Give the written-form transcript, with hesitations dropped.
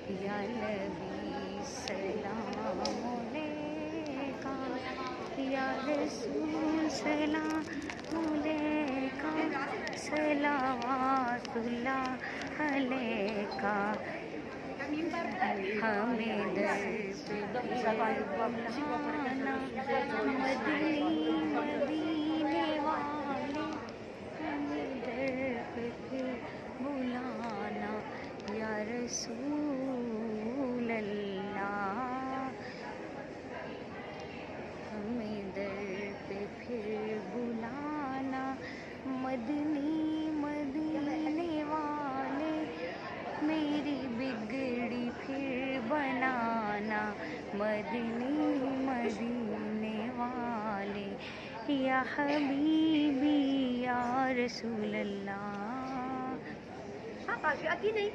یا نبی سلام علیکہ، یا رسول سلام علیکہ، صلوات اللہ علیکہ، ہمیں در پہ بلانا، مدنی مدینے والے، ہمیں در پہ بلانا، یا رسول اللہ، ہمیں در پہ پھر بلانا، مدنی مدینے والے، میری بگڑی پھر بنانا، مدنی مدینے والے، یا حبیبی یا رسول اللہ۔ آگے نہیں